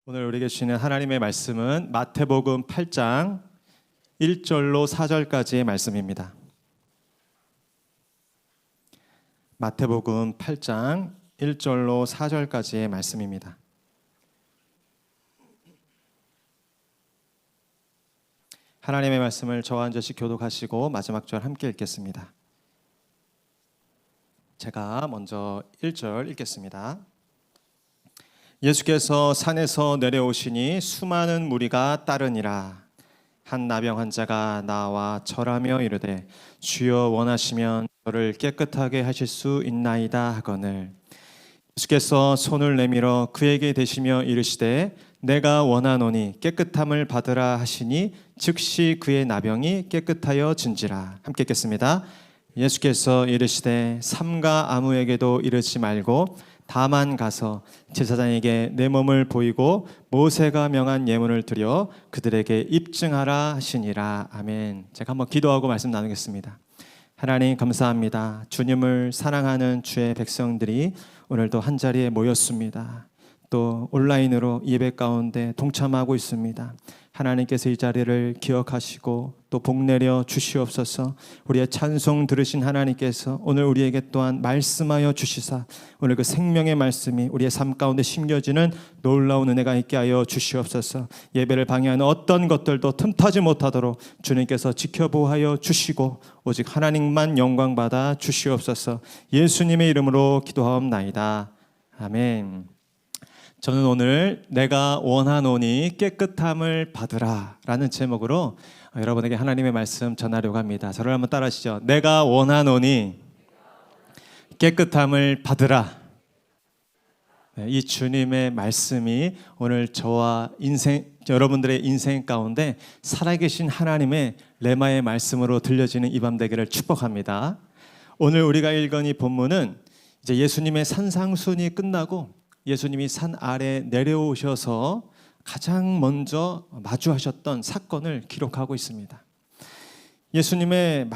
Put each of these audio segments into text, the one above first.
오늘 우리에게 주시는 하나님의 말씀은 마태복음 8장 1절로 4절까지의 말씀입니다. 마태복음 8장 1절로 4절까지의 말씀입니다. 하나님의 말씀을 저와 한 절씩 교독하시고 마지막 절 함께 읽겠습니다. 제가 먼저 1절 읽겠습니다. 예수께서 산에서 내려오시니 수많은 무리가 따르니라. 한 나병 환자가 나와 절하며 이르되 주여 원하시면 저를 깨끗하게 하실 수 있나이다 하거늘 예수께서 손을 내밀어 그에게 대시며 이르시되 내가 원하노니 깨끗함을 받으라 하시니 즉시 그의 나병이 깨끗하여 진지라. 함께 읽겠습니다. 예수께서 이르시되 삼가 아무에게도 이르지 말고 다만 가서 제사장에게 내 몸을 보이고 모세가 명한 예물을 드려 그들에게 입증하라 하시니라. 아멘. 제가 한번 기도하고 말씀 나누겠습니다. 하나님 감사합니다. 주님을 사랑하는 주의 백성들이 오늘도 한자리에 모였습니다. 또 온라인으로 예배 가운데 동참하고 있습니다. 하나님께서 이 자리를 기억하시고 또 복내려 주시옵소서. 우리의 찬송 들으신 하나님께서 오늘 우리에게 또한 말씀하여 주시사 오늘 그 생명의 말씀이 우리의 삶 가운데 심겨지는 놀라운 은혜가 있게 하여 주시옵소서. 예배를 방해하는 어떤 것들도 틈타지 못하도록 주님께서 지켜보하여 주시고 오직 하나님만 영광받아 주시옵소서. 예수님의 이름으로 기도하옵나이다. 아멘. 저는 오늘 내가 원하노니 깨끗함을 받으라 라는 제목으로 여러분에게 하나님의 말씀 전하려고 합니다. 저를 한번 따라하시죠. 내가 원하노니 깨끗함을 받으라. 이 주님의 말씀이 오늘 저와 여러분들의 인생 가운데 살아계신 하나님의 레마의 말씀으로 들려지는 이 밤 되기를 축복합니다. 오늘 우리가 읽은 이 본문은 이제 예수님의 산상순이 끝나고 예수님이 산 아래 내려오셔서 가장 먼저 마주하셨던 사건을 기록하고 있습니다. 예수님은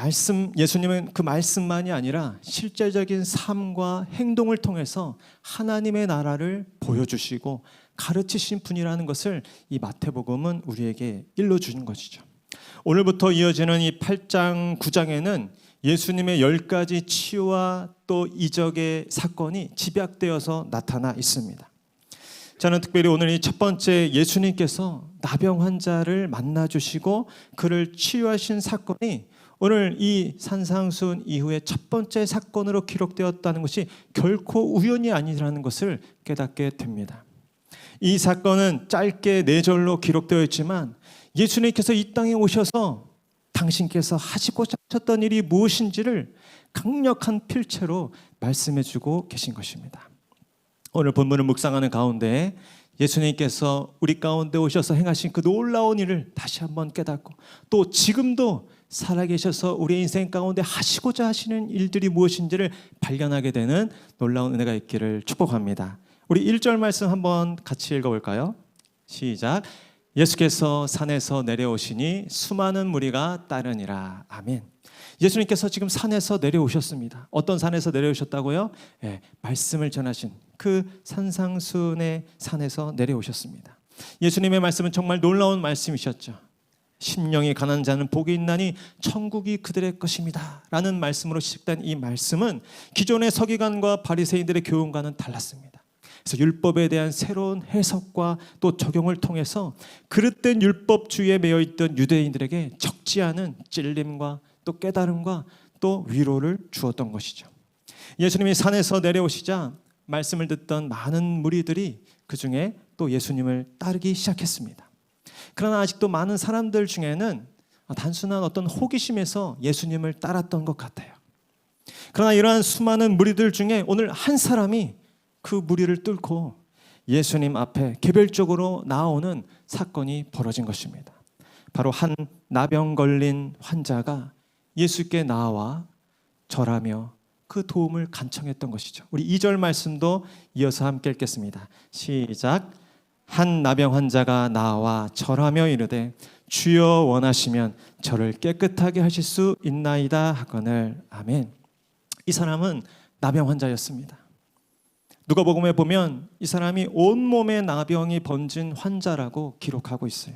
그 말씀만이 아니라 실제적인 삶과 행동을 통해서 하나님의 나라를 보여주시고 가르치신 분이라는 것을 이 마태복음은 우리에게 일러주는 것이죠. 오늘부터 이어지는 이 8장 9장에는 예수님의 10가지 치유와 또 이적의 사건이 집약되어서 나타나 있습니다. 저는 특별히 오늘 이 첫 번째 예수님께서 나병 환자를 만나주시고 그를 치유하신 사건이 오늘 이 산상순 이후에 첫 번째 사건으로 기록되었다는 것이 결코 우연이 아니라는 것을 깨닫게 됩니다. 이 사건은 짧게 4절로 기록되어 있지만 예수님께서 이 땅에 오셔서 당신께서 하시고자 하셨던 일이 무엇인지를 강력한 필체로 말씀해주고 계신 것입니다. 오늘 본문을 묵상하는 가운데 예수님께서 우리 가운데 오셔서 행하신 그 놀라운 일을 다시 한번 깨닫고 또 지금도 살아계셔서 우리 인생 가운데 하시고자 하시는 일들이 무엇인지를 발견하게 되는 놀라운 은혜가 있기를 축복합니다. 우리 1절 말씀 한번 같이 읽어볼까요? 시작. 예수께서 산에서 내려오시니 수많은 무리가 따르니라. 아멘. 예수님께서 지금 산에서 내려오셨습니다. 어떤 산에서 내려오셨다고요? 말씀을 전하신 그 산상순의 산에서 내려오셨습니다. 예수님의 말씀은 정말 놀라운 말씀이셨죠. 심령이 가난한 자는 복이 있나니 천국이 그들의 것입니다 라는 말씀으로 시작된 이 말씀은 기존의 서기관과 바리새인들의 교훈과는 달랐습니다. 그래서 율법에 대한 새로운 해석과 또 적용을 통해서 그릇된 율법주의에 매여있던 유대인들에게 적지 않은 찔림과 또 깨달음과 또 위로를 주었던 것이죠. 예수님이 산에서 내려오시자 말씀을 듣던 많은 무리들이 그 중에 또 예수님을 따르기 시작했습니다. 그러나 아직도 많은 사람들 중에는 단순한 어떤 호기심에서 예수님을 따랐던 것 같아요. 그러나 이러한 수많은 무리들 중에 오늘 한 사람이 그 무리를 뚫고 예수님 앞에 개별적으로 나오는 사건이 벌어진 것입니다. 바로 한 나병 걸린 환자가 예수께 나와 절하며 그 도움을 간청했던 것이죠. 우리 2절 말씀도 이어서 함께 읽겠습니다. 시작. 한 나병 환자가 나와 절하며 이르되 주여 원하시면 저를 깨끗하게 하실 수 있나이다 하거늘. 아멘. 이 사람은 나병 환자였습니다. 누가복음에 보면 이 사람이 온몸에 나병이 번진 환자라고 기록하고 있어요.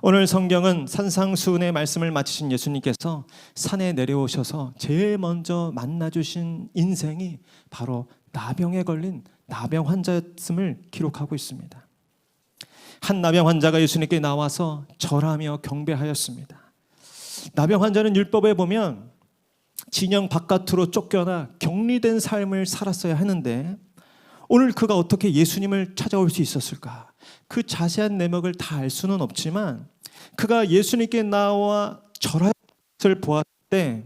오늘 성경은 산상수훈의 말씀을 마치신 예수님께서 산에 내려오셔서 제일 먼저 만나주신 인생이 바로 나병에 걸린 나병 환자였음을 기록하고 있습니다. 한 나병 환자가 예수님께 나와서 절하며 경배하였습니다. 나병 환자는 율법에 보면 진영 바깥으로 쫓겨나 격리된 삶을 살았어야 하는데 오늘 그가 어떻게 예수님을 찾아올 수 있었을까? 그 자세한 내막을 다 알 수는 없지만 그가 예수님께 나와 절할 것을 보았을 때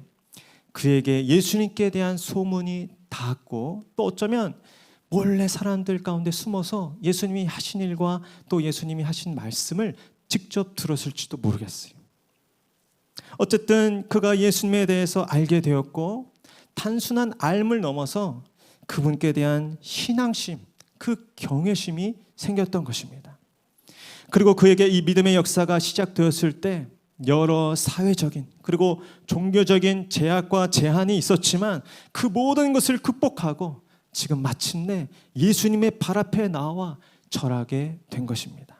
그에게 예수님께 대한 소문이 닿았고 또 어쩌면 몰래 사람들 가운데 숨어서 예수님이 하신 일과 또 예수님이 하신 말씀을 직접 들었을지도 모르겠어요. 어쨌든 그가 예수님에 대해서 알게 되었고 단순한 알을 넘어서 그분께 대한 신앙심, 그 경외심이 생겼던 것입니다. 그리고 그에게 이 믿음의 역사가 시작되었을 때 여러 사회적인 그리고 종교적인 제약과 제한이 있었지만 그 모든 것을 극복하고 지금 마침내 예수님의 발 앞에 나와 절하게 된 것입니다.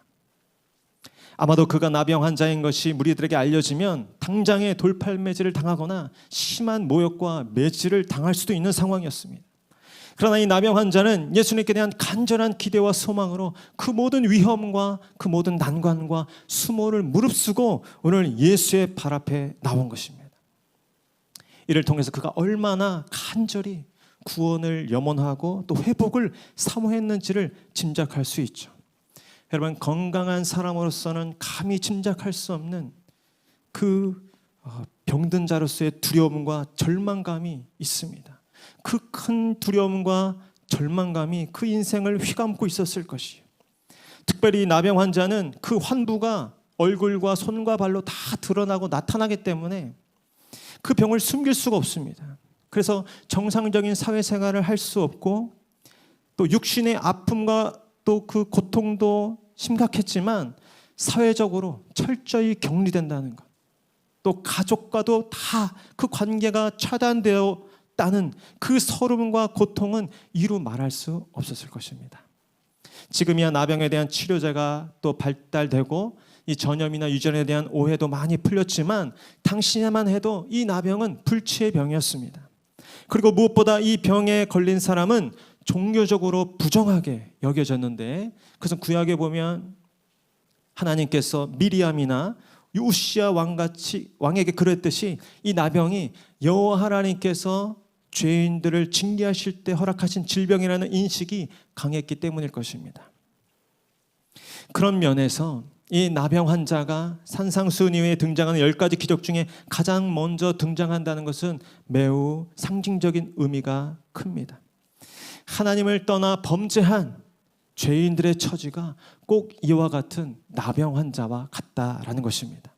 아마도 그가 나병 환자인 것이 무리들에게 알려지면 당장의 돌팔매질을 당하거나 심한 모욕과 매질을 당할 수도 있는 상황이었습니다. 그러나 이 나병 환자는 예수님께 대한 간절한 기대와 소망으로 그 모든 위험과 그 모든 난관과 수모를 무릅쓰고 오늘 예수의 발 앞에 나온 것입니다. 이를 통해서 그가 얼마나 간절히 구원을 염원하고 또 회복을 사모했는지를 짐작할 수 있죠. 여러분, 건강한 사람으로서는 감히 짐작할 수 없는 그 병든 자로서의 두려움과 절망감이 있습니다. 그 큰 두려움과 절망감이 그 인생을 휘감고 있었을 것이에요. 특별히 나병 환자는 그 환부가 얼굴과 손과 발로 다 드러나고 나타나기 때문에 그 병을 숨길 수가 없습니다. 그래서 정상적인 사회생활을 할 수 없고 또 육신의 아픔과 또 그 고통도 심각했지만 사회적으로 철저히 격리된다는 것, 또 가족과도 다 그 관계가 차단되었다는 그 서름과 고통은 이루 말할 수 없었을 것입니다. 지금이야 나병에 대한 치료제가 또 발달되고 이 전염이나 유전에 대한 오해도 많이 풀렸지만 당시에만 해도 이 나병은 불치의 병이었습니다. 그리고 무엇보다 이 병에 걸린 사람은 종교적으로 부정하게 여겨졌는데, 그래서 구약에 보면 하나님께서 미리암이나 우시아 왕같이 왕에게 그랬듯이 이 나병이 여호와 하나님께서 죄인들을 징계하실 때 허락하신 질병이라는 인식이 강했기 때문일 것입니다. 그런 면에서 이 나병 환자가 산상수훈 이후에 등장하는 10가지 기적 중에 가장 먼저 등장한다는 것은 매우 상징적인 의미가 큽니다. 하나님을 떠나 범죄한 죄인들의 처지가 꼭 이와 같은 나병 환자와 같다라는 것입니다.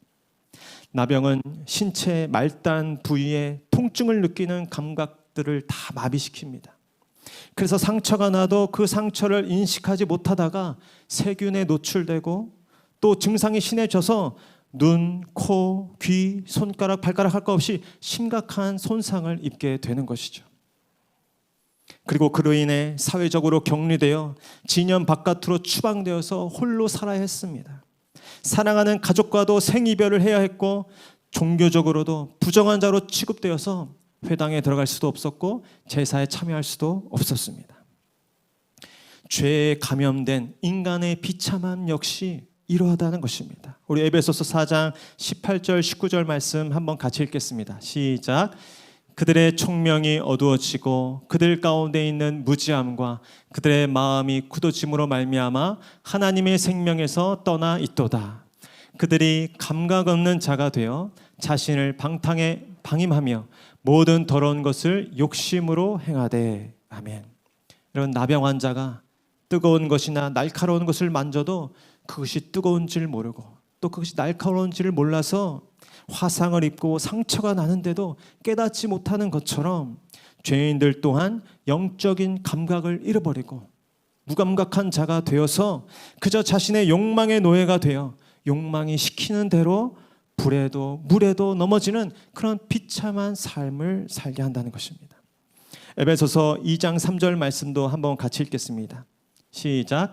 나병은 신체 말단 부위에 통증을 느끼는 감각들을 다 마비시킵니다. 그래서 상처가 나도 그 상처를 인식하지 못하다가 세균에 노출되고 또 증상이 심해져서 눈, 코, 귀, 손가락, 발가락 할 것 없이 심각한 손상을 입게 되는 것이죠. 그리고 그로 인해 사회적으로 격리되어 진영 바깥으로 추방되어서 홀로 살아야 했습니다. 사랑하는 가족과도 생이별을 해야 했고 종교적으로도 부정한 자로 취급되어서 회당에 들어갈 수도 없었고 제사에 참여할 수도 없었습니다. 죄에 감염된 인간의 비참함 역시 이러하다는 것입니다. 우리 에베소서 4장 18절 19절 말씀 한번 같이 읽겠습니다. 시작. 그들의 총명이 어두워지고 그들 가운데 있는 무지함과 그들의 마음이 굳어짐으로 말미암아 하나님의 생명에서 떠나 있도다. 그들이 감각 없는 자가 되어 자신을 방탕에 방임하며 모든 더러운 것을 욕심으로 행하되. 아멘. 이런 나병 환자가 뜨거운 것이나 날카로운 것을 만져도 그것이 뜨거운 줄 모르고 또 그것이 날카로운 줄을 몰라서 화상을 입고 상처가 나는데도 깨닫지 못하는 것처럼 죄인들 또한 영적인 감각을 잃어버리고 무감각한 자가 되어서 그저 자신의 욕망의 노예가 되어 욕망이 시키는 대로 불에도 물에도 넘어지는 그런 비참한 삶을 살게 한다는 것입니다. 에베소서 2장 3절 말씀도 한번 같이 읽겠습니다. 시작.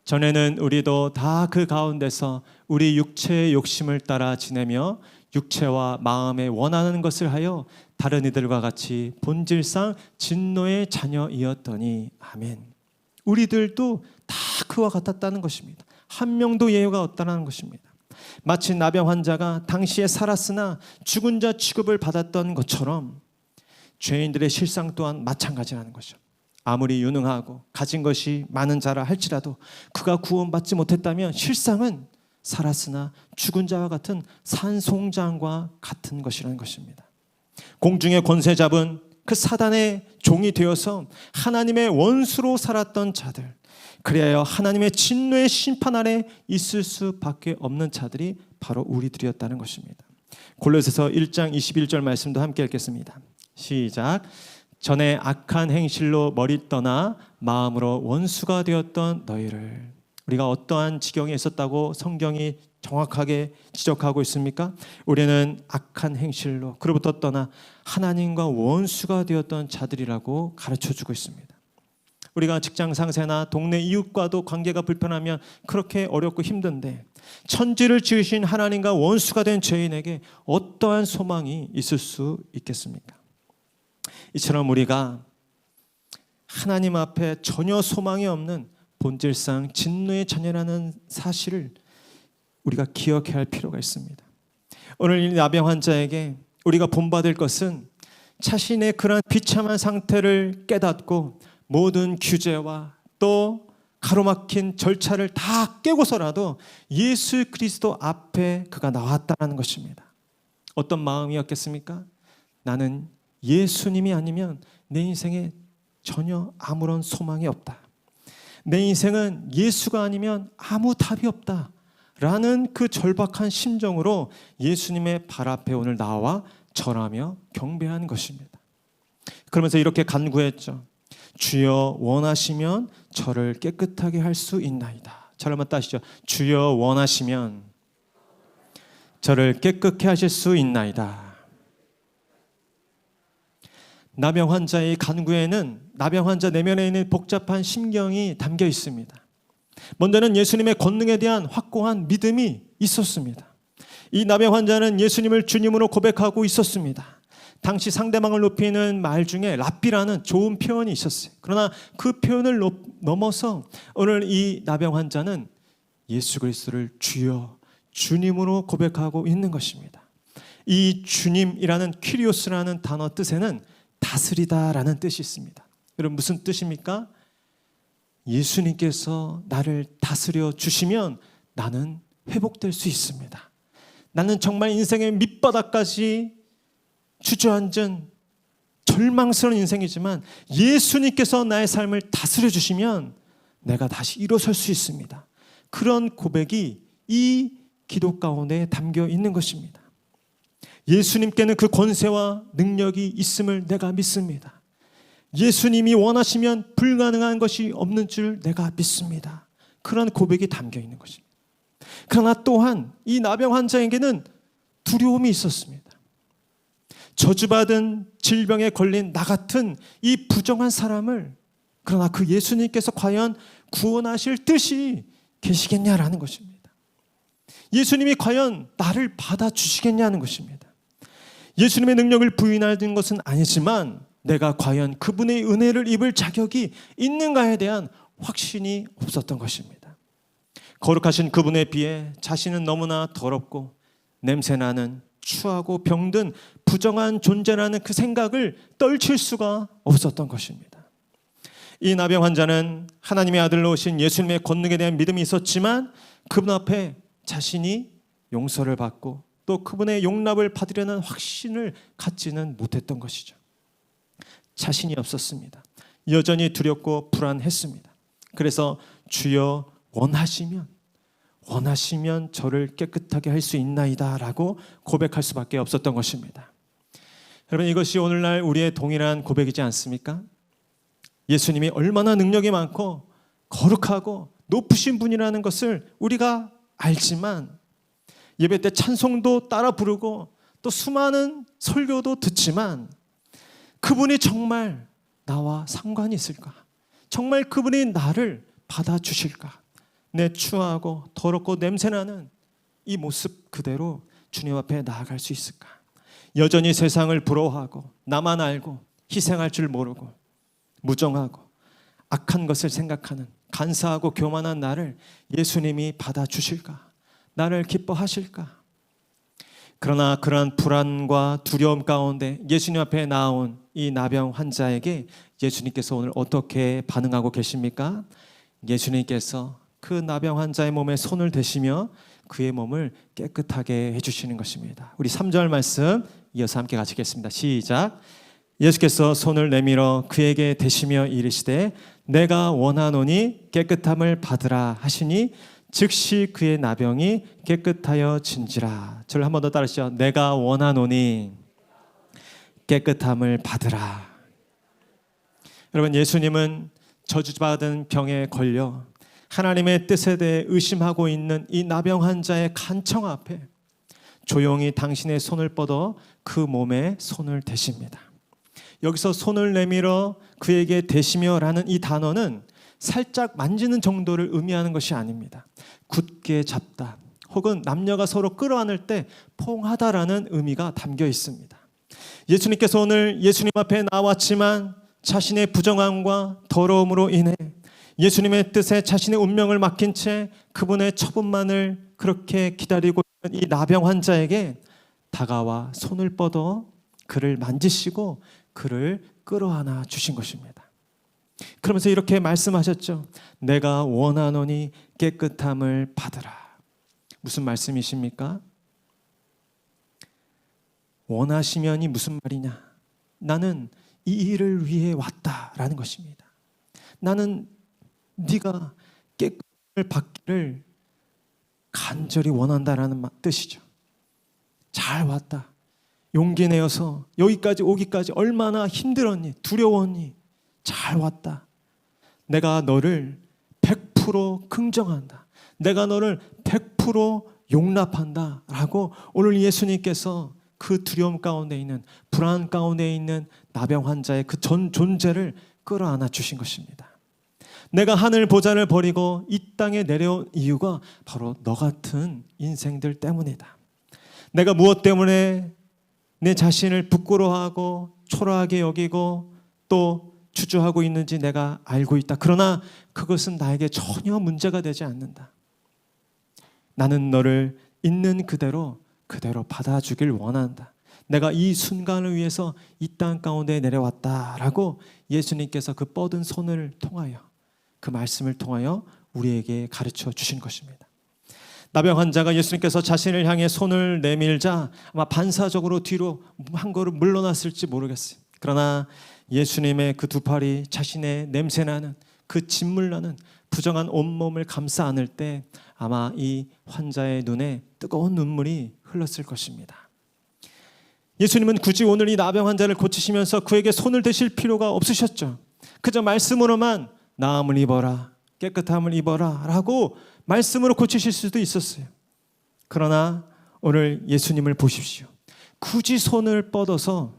전에는 우리도 다 그 가운데서 우리 육체의 욕심을 따라 지내며 육체와 마음에 원하는 것을 하여 다른 이들과 같이 본질상 진노의 자녀이었더니. 아멘. 우리들도 다 그와 같았다는 것입니다. 한 명도 예외가 없다는 것입니다. 마치 나병 환자가 당시에 살았으나 죽은 자 취급을 받았던 것처럼 죄인들의 실상 또한 마찬가지라는 것이죠. 아무리 유능하고 가진 것이 많은 자라 할지라도 그가 구원받지 못했다면 실상은 살았으나 죽은 자와 같은 산송장과 같은 것이라는 것입니다. 공중의 권세 잡은 그 사단의 종이 되어서 하나님의 원수로 살았던 자들, 그래야 하나님의 진노의 심판 아래 있을 수밖에 없는 자들이 바로 우리들이었다는 것입니다. 골로새서 1장 21절 말씀도 함께 읽겠습니다. 시작. 전에 악한 행실로 머리 떠나 마음으로 원수가 되었던 너희를. 우리가 어떠한 지경에 있었다고 성경이 정확하게 지적하고 있습니까? 우리는 악한 행실로 그로부터 떠나 하나님과 원수가 되었던 자들이라고 가르쳐주고 있습니다. 우리가 직장 상사나 동네 이웃과도 관계가 불편하면 그렇게 어렵고 힘든데 천지를 지으신 하나님과 원수가 된 죄인에게 어떠한 소망이 있을 수 있겠습니까? 이처럼 우리가 하나님 앞에 전혀 소망이 없는 본질상 진노의 자녀라는 사실을 우리가 기억해야 할 필요가 있습니다. 오늘 이 나병 환자에게 우리가 본받을 것은 자신의 그런 비참한 상태를 깨닫고 모든 규제와 또 가로막힌 절차를 다 깨고서라도 예수 그리스도 앞에 그가 나왔다는 것입니다. 어떤 마음이었겠습니까? 나는 예수님이 아니면 내 인생에 전혀 아무런 소망이 없다. 내 인생은 예수가 아니면 아무 답이 없다. 라는 그 절박한 심정으로 예수님의 발 앞에 오늘 나와 절하며 경배한 것입니다. 그러면서 이렇게 간구했죠. 주여 원하시면 저를 깨끗하게 할 수 있나이다. 잘 한번 따시죠. 주여 원하시면 저를 깨끗게 하실 수 있나이다. 나병 환자의 간구에는 나병 환자 내면에 있는 복잡한 심경이 담겨 있습니다. 먼저는 예수님의 권능에 대한 확고한 믿음이 있었습니다. 이 나병 환자는 예수님을 주님으로 고백하고 있었습니다. 당시 상대방을 높이는 말 중에 랍비라는 좋은 표현이 있었어요. 그러나 그 표현을 넘어서 오늘 이 나병 환자는 예수 그리스도를 주여, 주님으로 고백하고 있는 것입니다. 이 주님이라는 퀴리오스라는 단어 뜻에는 다스리다라는 뜻이 있습니다. 여러분 무슨 뜻입니까? 예수님께서 나를 다스려 주시면 나는 회복될 수 있습니다. 나는 정말 인생의 밑바닥까지 주저앉은 절망스러운 인생이지만 예수님께서 나의 삶을 다스려 주시면 내가 다시 일어설 수 있습니다. 그런 고백이 이 기도 가운데 담겨 있는 것입니다. 예수님께는 그 권세와 능력이 있음을 내가 믿습니다. 예수님이 원하시면 불가능한 것이 없는 줄 내가 믿습니다. 그런 고백이 담겨 있는 것입니다. 그러나 또한 이 나병 환자에게는 두려움이 있었습니다. 저주받은 질병에 걸린 나 같은 이 부정한 사람을 그러나 그 예수님께서 과연 구원하실 뜻이 계시겠냐라는 것입니다. 예수님이 과연 나를 받아주시겠냐는 것입니다. 예수님의 능력을 부인하는 것은 아니지만 내가 과연 그분의 은혜를 입을 자격이 있는가에 대한 확신이 없었던 것입니다. 거룩하신 그분에 비해 자신은 너무나 더럽고 냄새나는 추하고 병든 부정한 존재라는 그 생각을 떨칠 수가 없었던 것입니다. 이 나병 환자는 하나님의 아들로 오신 예수님의 권능에 대한 믿음이 있었지만 그분 앞에 자신이 용서를 받고 또 그분의 용납을 받으려는 확신을 갖지는 못했던 것이죠. 자신이 없었습니다. 여전히 두렵고 불안했습니다. 그래서 주여 원하시면 저를 깨끗하게 할 수 있나이다 라고 고백할 수밖에 없었던 것입니다. 여러분 이것이 오늘날 우리의 동일한 고백이지 않습니까? 예수님이 얼마나 능력이 많고 거룩하고 높으신 분이라는 것을 우리가 알지만 예배 때 찬송도 따라 부르고 또 수많은 설교도 듣지만 그분이 정말 나와 상관이 있을까? 정말 그분이 나를 받아주실까? 내 추하고 더럽고 냄새나는 이 모습 그대로 주님 앞에 나아갈 수 있을까? 여전히 세상을 부러워하고 나만 알고 희생할 줄 모르고 무정하고 악한 것을 생각하는 간사하고 교만한 나를 예수님이 받아주실까? 나를 기뻐하실까? 그러나 그러한 불안과 두려움 가운데 예수님 앞에 나온 이 나병 환자에게 예수님께서 오늘 어떻게 반응하고 계십니까? 예수님께서 그 나병 환자의 몸에 손을 대시며 그의 몸을 깨끗하게 해주시는 것입니다. 우리 3절 말씀 이어서 함께 같이 읽겠습니다. 시작. 예수께서 손을 내밀어 그에게 대시며 이르시되 내가 원하노니 깨끗함을 받으라 하시니 즉시 그의 나병이 깨끗하여 진지라. 저를 한 번 더 따르시죠. 내가 원하노니 깨끗함을 받으라. 여러분, 예수님은 저주받은 병에 걸려 하나님의 뜻에 대해 의심하고 있는 이 나병 환자의 간청 앞에 조용히 당신의 손을 뻗어 그 몸에 손을 대십니다. 여기서 손을 내밀어 그에게 대시며라는 이 단어는 살짝 만지는 정도를 의미하는 것이 아닙니다. 굳게 잡다 혹은 남녀가 서로 끌어안을 때 포옹하다라는 의미가 담겨 있습니다. 예수님께서 오늘 예수님 앞에 나왔지만 자신의 부정함과 더러움으로 인해 예수님의 뜻에 자신의 운명을 맡긴 채 그분의 처분만을 그렇게 기다리고 있는 이 나병 환자에게 다가와 손을 뻗어 그를 만지시고 그를 끌어안아 주신 것입니다. 그러면서 이렇게 말씀하셨죠. 내가 원하노니 깨끗함을 받으라. 무슨 말씀이십니까? 원하시면이 무슨 말이냐? 나는 이 일을 위해 왔다라는 것입니다. 나는 네가 깨끗함을 받기를 간절히 원한다라는 뜻이죠. 잘 왔다. 용기 내어서 여기까지 오기까지 얼마나 힘들었니? 두려웠니? 잘 왔다. 내가 너를 100% 긍정한다. 내가 너를 100% 용납한다 라고 오늘 예수님께서 그 두려움 가운데 있는 불안 가운데 있는 나병 환자의 그 전 존재를 끌어안아 주신 것입니다. 내가 하늘 보좌를 버리고 이 땅에 내려온 이유가 바로 너 같은 인생들 때문이다. 내가 무엇 때문에 내 자신을 부끄러워하고 초라하게 여기고 또 주저하고 있는지 내가 알고 있다. 그러나 그것은 나에게 전혀 문제가 되지 않는다. 나는 너를 있는 그대로 받아주길 원한다. 내가 이 순간을 위해서 이 땅 가운데 내려왔다라고 예수님께서 그 뻗은 손을 통하여 그 말씀을 통하여 우리에게 가르쳐 주신 것입니다. 나병 환자가 예수님께서 자신을 향해 손을 내밀자 아마 반사적으로 뒤로 한 걸음 물러났을지 모르겠어요. 그러나 예수님의 그 두 팔이 자신의 냄새나는 그 진물나는 부정한 온몸을 감싸 안을 때 아마 이 환자의 눈에 뜨거운 눈물이 흘렀을 것입니다. 예수님은 굳이 오늘 이 나병 환자를 고치시면서 그에게 손을 대실 필요가 없으셨죠. 그저 말씀으로만 나음을 입어라, 깨끗함을 입어라 라고 말씀으로 고치실 수도 있었어요. 그러나 오늘 예수님을 보십시오. 굳이 손을 뻗어서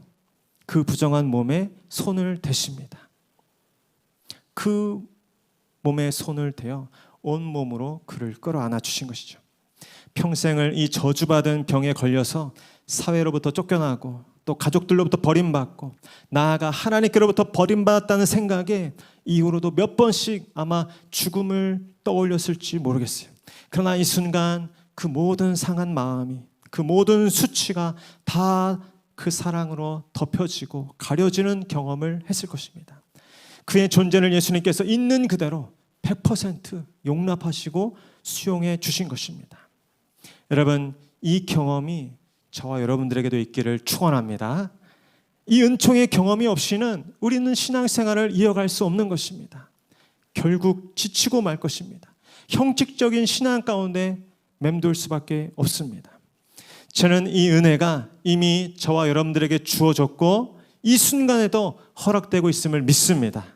그 부정한 몸에 손을 대십니다. 그 몸에 손을 대어 온몸으로 그를 끌어안아 주신 것이죠. 평생을 이 저주받은 병에 걸려서 사회로부터 쫓겨나고 또 가족들로부터 버림받고 나아가 하나님께로부터 버림받았다는 생각에 이후로도 몇 번씩 아마 죽음을 떠올렸을지 모르겠어요. 그러나 이 순간 그 모든 상한 마음이 그 모든 수치가 다 그 사랑으로 덮여지고 가려지는 경험을 했을 것입니다. 그의 존재를 예수님께서 있는 그대로 100% 용납하시고 수용해 주신 것입니다. 여러분, 이 경험이 저와 여러분들에게도 있기를 축원합니다. 이 은총의 경험이 없이는 우리는 신앙생활을 이어갈 수 없는 것입니다. 결국 지치고 말 것입니다. 형식적인 신앙 가운데 맴돌 수밖에 없습니다. 저는 이 은혜가 이미 저와 여러분들에게 주어졌고 이 순간에도 허락되고 있음을 믿습니다.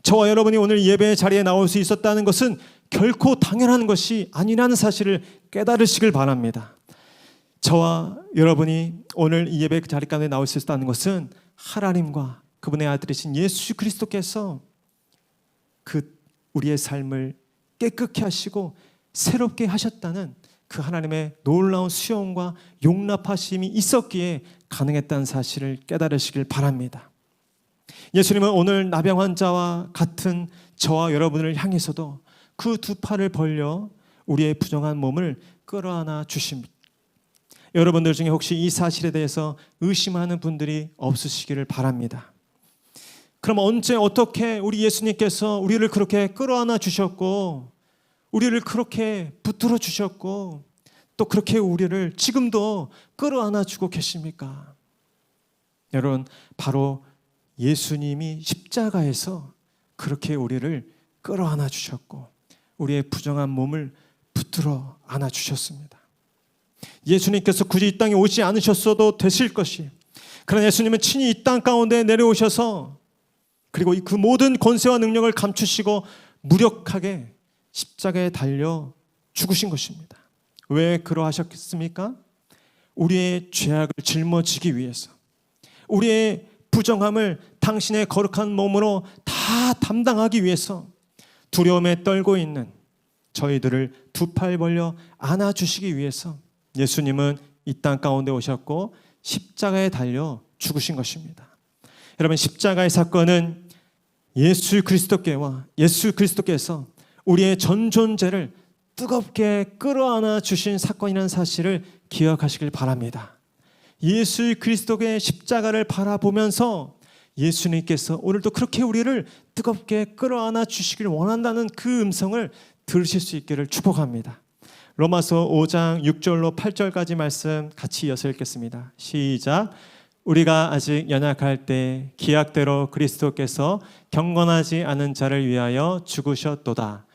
저와 여러분이 오늘 예배의 자리에 나올 수 있었다는 것은 결코 당연한 것이 아니라는 사실을 깨달으시길 바랍니다. 저와 여러분이 오늘 이 예배 자리 가운데 나올 수 있었다는 것은 하나님과 그분의 아들이신 예수 그리스도께서 우리의 삶을 깨끗게 하시고 새롭게 하셨다는 그 하나님의 놀라운 수용과 용납하심이 있었기에 가능했다는 사실을 깨달으시길 바랍니다. 예수님은 오늘 나병 환자와 같은 저와 여러분을 향해서도 그 두 팔을 벌려 우리의 부정한 몸을 끌어안아 주십니다. 여러분들 중에 혹시 이 사실에 대해서 의심하는 분들이 없으시기를 바랍니다. 그럼 언제 어떻게 우리 예수님께서 우리를 그렇게 끌어안아 주셨고 우리를 그렇게 붙들어 주셨고 또 그렇게 우리를 지금도 끌어안아 주고 계십니까? 여러분, 바로 예수님이 십자가에서 그렇게 우리를 끌어안아 주셨고 우리의 부정한 몸을 붙들어 안아 주셨습니다. 예수님께서 굳이 이 땅에 오지 않으셨어도 되실 것이, 그러나 예수님은 친히 이 땅 가운데 내려오셔서 그리고 그 모든 권세와 능력을 감추시고 무력하게 십자가에 달려 죽으신 것입니다. 왜 그러하셨겠습니까? 우리의 죄악을 짊어지기 위해서, 우리의 부정함을 당신의 거룩한 몸으로 다 담당하기 위해서 두려움에 떨고 있는 저희들을 두 팔 벌려 안아주시기 위해서 예수님은 이 땅 가운데 오셨고 십자가에 달려 죽으신 것입니다. 여러분, 십자가의 사건은 예수 그리스도께서 우리의 전 존재를 뜨겁게 끌어안아 주신 사건이라는 사실을 기억하시길 바랍니다. 예수 그리스도의 십자가를 바라보면서 예수님께서 오늘도 그렇게 우리를 뜨겁게 끌어안아 주시길 원한다는 그 음성을 들으실 수 있기를 축복합니다. 로마서 5장 6절로 8절까지 말씀 같이 이어서 읽겠습니다. 시작. 우리가 아직 연약할 때 기약대로 그리스도께서 경건하지 않은 자를 위하여 죽으셨도다.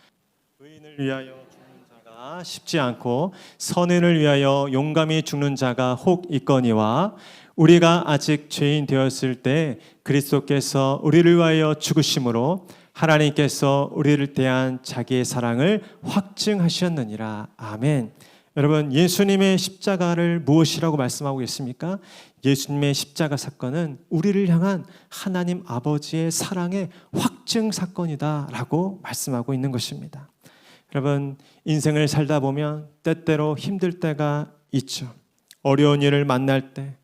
의인을 위하여 죽는 자가 쉽지 않고 선인을 위하여 용감히 죽는 자가 혹 있거니와 우리가 아직 죄인 되었을 때 그리스도께서 우리를 위하여 죽으심으로 하나님께서 우리를 대한 자기의 사랑을 확증하셨느니라. 아멘. 여러분, 예수님의 십자가를 무엇이라고 말씀하고 계십니까? 예수님의 십자가 사건은 우리를 향한 하나님 아버지의 사랑의 확증 사건이다라고 말씀하고 있는 것입니다. 여러분, 인생을 살다 보면 때때로 힘들 때가 있죠. 어려운 일을 만날 때,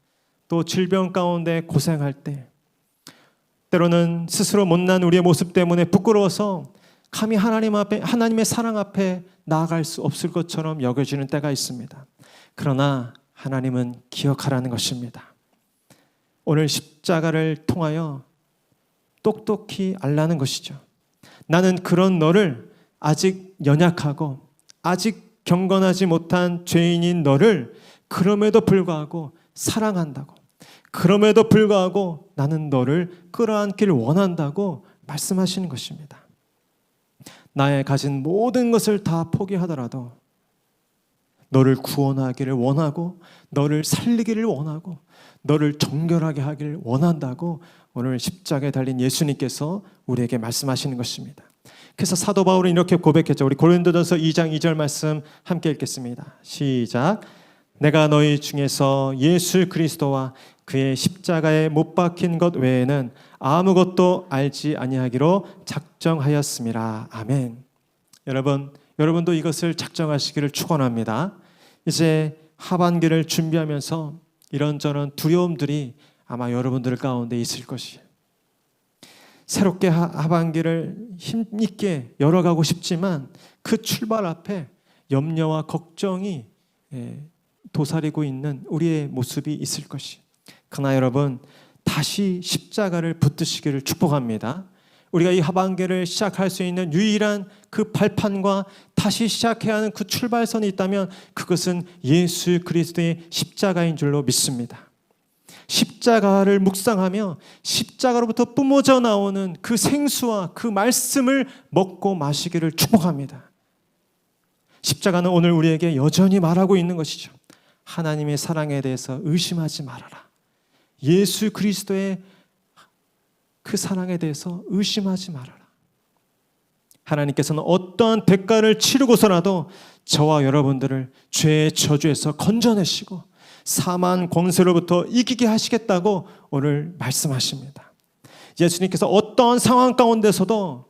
또 질병 가운데 고생할 때, 때로는 스스로 못난 우리의 모습 때문에 부끄러워서 감히 하나님의 사랑 앞에 나아갈 수 없을 것처럼 여겨지는 때가 있습니다. 그러나 하나님은 기억하라는 것입니다. 오늘 십자가를 통하여 똑똑히 알라는 것이죠. 나는 그런 너를, 아직 연약하고 아직 경건하지 못한 죄인인 너를 그럼에도 불구하고 사랑한다고, 그럼에도 불구하고 나는 너를 끌어안기를 원한다고 말씀하시는 것입니다. 나의 가진 모든 것을 다 포기하더라도 너를 구원하기를 원하고 너를 살리기를 원하고 너를 정결하게 하기를 원한다고 오늘 십자가에 달린 예수님께서 우리에게 말씀하시는 것입니다. 그래서 사도 바울은 이렇게 고백했죠. 우리 고린도전서 2장 2절 말씀 함께 읽겠습니다. 시작. 내가 너희 중에서 예수 그리스도와 그의 십자가에 못 박힌 것 외에는 아무것도 알지 아니하기로 작정하였음이라. 아멘. 여러분도 이것을 작정하시기를 축원합니다. 이제 하반기를 준비하면서 이런저런 두려움들이 아마 여러분들 가운데 있을 것이에요. 새롭게 하반기를 힘있게 열어가고 싶지만 그 출발 앞에 염려와 걱정이 도사리고 있는 우리의 모습이 있을 것이에요. 그러나 여러분, 다시 십자가를 붙드시기를 축복합니다. 우리가 이 하반기를 시작할 수 있는 유일한 그 발판과 다시 시작해야 하는 그 출발선이 있다면 그것은 예수 그리스도의 십자가인 줄로 믿습니다. 십자가를 묵상하며 십자가로부터 뿜어져 나오는 그 생수와 그 말씀을 먹고 마시기를 축복합니다. 십자가는 오늘 우리에게 여전히 말하고 있는 것이죠. 하나님의 사랑에 대해서 의심하지 말아라. 예수 그리스도의 그 사랑에 대해서 의심하지 말아라. 하나님께서는 어떠한 대가를 치르고서라도 저와 여러분들을 죄의 저주에서 건져내시고 사망 권세로부터 이기게 하시겠다고 오늘 말씀하십니다. 예수님께서 어떠한 상황 가운데서도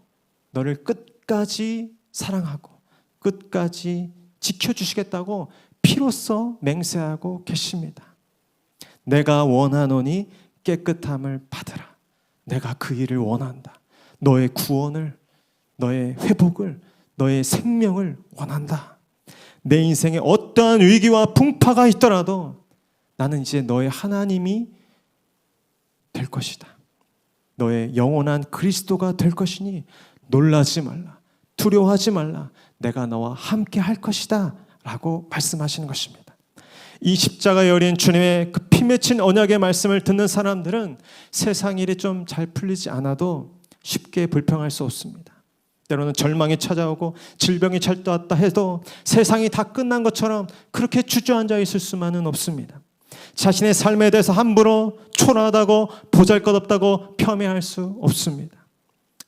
너를 끝까지 사랑하고 끝까지 지켜주시겠다고 피로써 맹세하고 계십니다. 내가 원하노니 깨끗함을 받으라. 내가 그 일을 원한다. 너의 구원을, 너의 회복을, 너의 생명을 원한다. 내 인생에 어떠한 위기와 풍파가 있더라도 나는 이제 너의 하나님이 될 것이다. 너의 영원한 그리스도가 될 것이니 놀라지 말라. 두려워하지 말라. 내가 너와 함께 할 것이다 라고 말씀하시는 것입니다. 이 십자가에 어린 주님의 그 피 맺힌 언약의 말씀을 듣는 사람들은 세상 일이 좀 잘 풀리지 않아도 쉽게 불평할 수 없습니다. 때로는 절망이 찾아오고 질병이 찾아왔다 해도 세상이 다 끝난 것처럼 그렇게 주저앉아 있을 수만은 없습니다. 자신의 삶에 대해서 함부로 초라하다고 보잘것없다고 폄훼할 수 없습니다.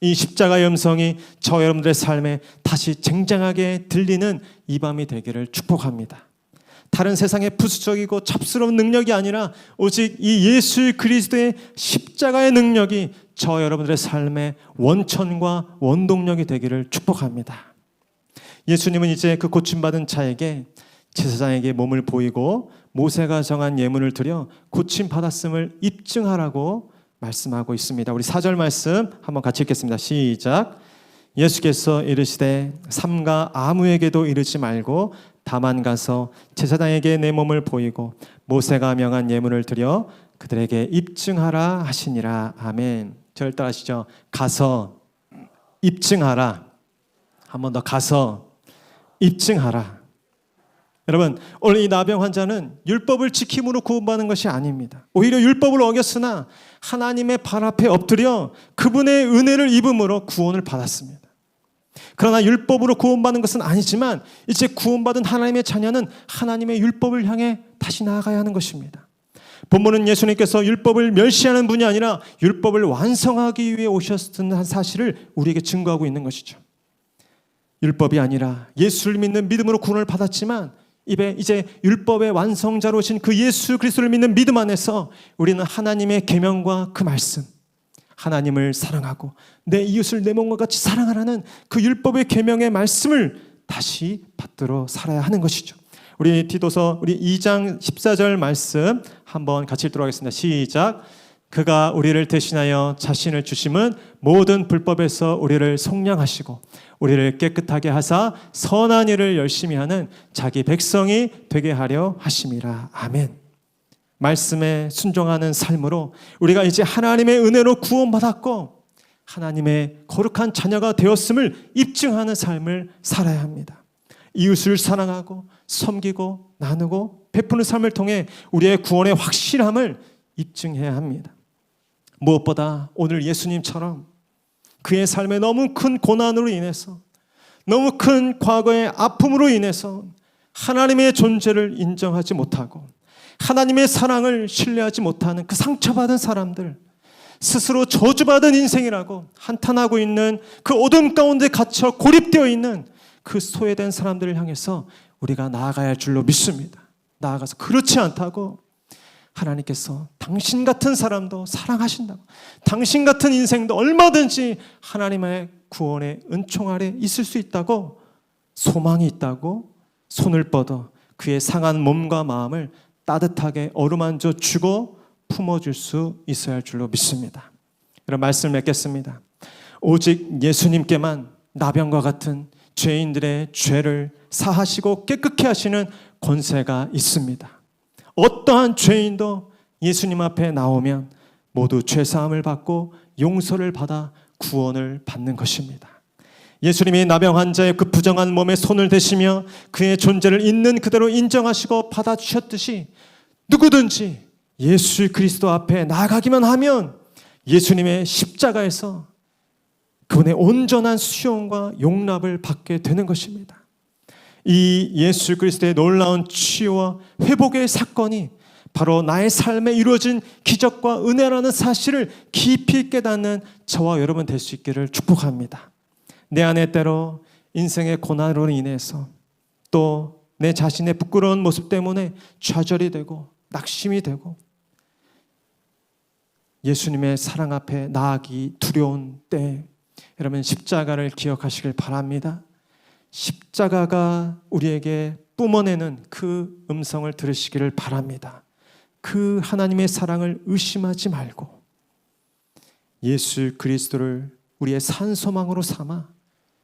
이 십자가의 음성이 저 여러분들의 삶에 다시 쟁쟁하게 들리는 이 밤이 되기를 축복합니다. 다른 세상의 부수적이고 잡스러운 능력이 아니라 오직 이 예수 그리스도의 십자가의 능력이 저 여러분들의 삶의 원천과 원동력이 되기를 축복합니다. 예수님은 이제 그 고침받은 자에게 제사장에게 몸을 보이고 모세가 정한 예물을 드려 고침받았음을 입증하라고 말씀하고 있습니다. 우리 4절 말씀 한번 같이 읽겠습니다. 시작. 예수께서 이르시되 삼가 아무에게도 이르지 말고 다만 가서 제사장에게 내 몸을 보이고 모세가 명한 예물을 드려 그들에게 입증하라 하시니라. 아멘. 저를 따라하시죠. 가서 입증하라. 한 번 더 가서 입증하라. 여러분, 오늘 이 나병 환자는 율법을 지킴으로 구원받는 것이 아닙니다. 오히려 율법을 어겼으나 하나님의 발 앞에 엎드려 그분의 은혜를 입음으로 구원을 받았습니다. 그러나 율법으로 구원받는 것은 아니지만 이제 구원받은 하나님의 자녀는 하나님의 율법을 향해 다시 나아가야 하는 것입니다. 본문은 예수님께서 율법을 멸시하는 분이 아니라 율법을 완성하기 위해 오셨다는 사실을 우리에게 증거하고 있는 것이죠. 율법이 아니라 예수를 믿는 믿음으로 구원을 받았지만 이제 율법의 완성자로 오신 그 예수 그리스도를 믿는 믿음 안에서 우리는 하나님의 계명과 그 말씀, 하나님을 사랑하고 내 이웃을 내 몸과 같이 사랑하라는 그 율법의 계명의 말씀을 다시 받들어 살아야 하는 것이죠. 우리 디도서 우리 2장 14절 말씀 한번 같이 읽도록 하겠습니다. 시작. 그가 우리를 대신하여 자신을 주심은 모든 불법에서 우리를 속량하시고 우리를 깨끗하게 하사 선한 일을 열심히 하는 자기 백성이 되게 하려 하심이라. 아멘. 말씀에 순종하는 삶으로 우리가 이제 하나님의 은혜로 구원받았고 하나님의 거룩한 자녀가 되었음을 입증하는 삶을 살아야 합니다. 이웃을 사랑하고 섬기고 나누고 베푸는 삶을 통해 우리의 구원의 확실함을 입증해야 합니다. 무엇보다 오늘 예수님처럼 그의 삶에 너무 큰 고난으로 인해서 너무 큰 과거의 아픔으로 인해서 하나님의 존재를 인정하지 못하고 하나님의 사랑을 신뢰하지 못하는 그 상처받은 사람들, 스스로 저주받은 인생이라고 한탄하고 있는 그 어둠 가운데 갇혀 고립되어 있는 그 소외된 사람들을 향해서 우리가 나아가야 할 줄로 믿습니다. 나아가서 그렇지 않다고 하나님께서 당신 같은 사람도 사랑하신다고, 당신 같은 인생도 얼마든지 하나님의 구원의 은총 아래 있을 수 있다고, 소망이 있다고 손을 뻗어 그의 상한 몸과 마음을 따뜻하게 어루만져 주고 품어줄 수 있어야 할 줄로 믿습니다. 이런 말씀을 맺겠습니다. 오직 예수님께만 나병과 같은 죄인들의 죄를 사하시고 깨끗게 하시는 권세가 있습니다. 어떠한 죄인도 예수님 앞에 나오면 모두 죄사함을 받고 용서를 받아 구원을 받는 것입니다. 예수님이 나병 환자의 그 부정한 몸에 손을 대시며 그의 존재를 있는 그대로 인정하시고 받아주셨듯이 누구든지 예수 그리스도 앞에 나아가기만 하면 예수님의 십자가에서 그분의 온전한 수용과 용납을 받게 되는 것입니다. 이 예수 그리스도의 놀라운 치유와 회복의 사건이 바로 나의 삶에 이루어진 기적과 은혜라는 사실을 깊이 깨닫는 저와 여러분 될 수 있기를 축복합니다. 내 안에 때로 인생의 고난으로 인해서 또 내 자신의 부끄러운 모습 때문에 좌절이 되고 낙심이 되고 예수님의 사랑 앞에 나아가기 두려운 때 여러분 십자가를 기억하시길 바랍니다. 십자가가 우리에게 뿜어내는 그 음성을 들으시기를 바랍니다. 그 하나님의 사랑을 의심하지 말고 예수 그리스도를 우리의 산소망으로 삼아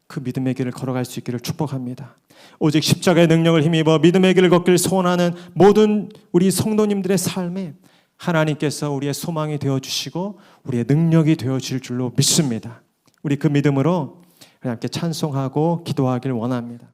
그 믿음의 길을 걸어갈 수 있기를 축복합니다. 오직 십자가의 능력을 힘입어 믿음의 길을 걷길 소원하는 모든 우리 성도님들의 삶에 하나님께서 우리의 소망이 되어주시고 우리의 능력이 되어질 줄로 믿습니다. 우리 그 믿음으로 함께 찬송하고 기도하길 원합니다.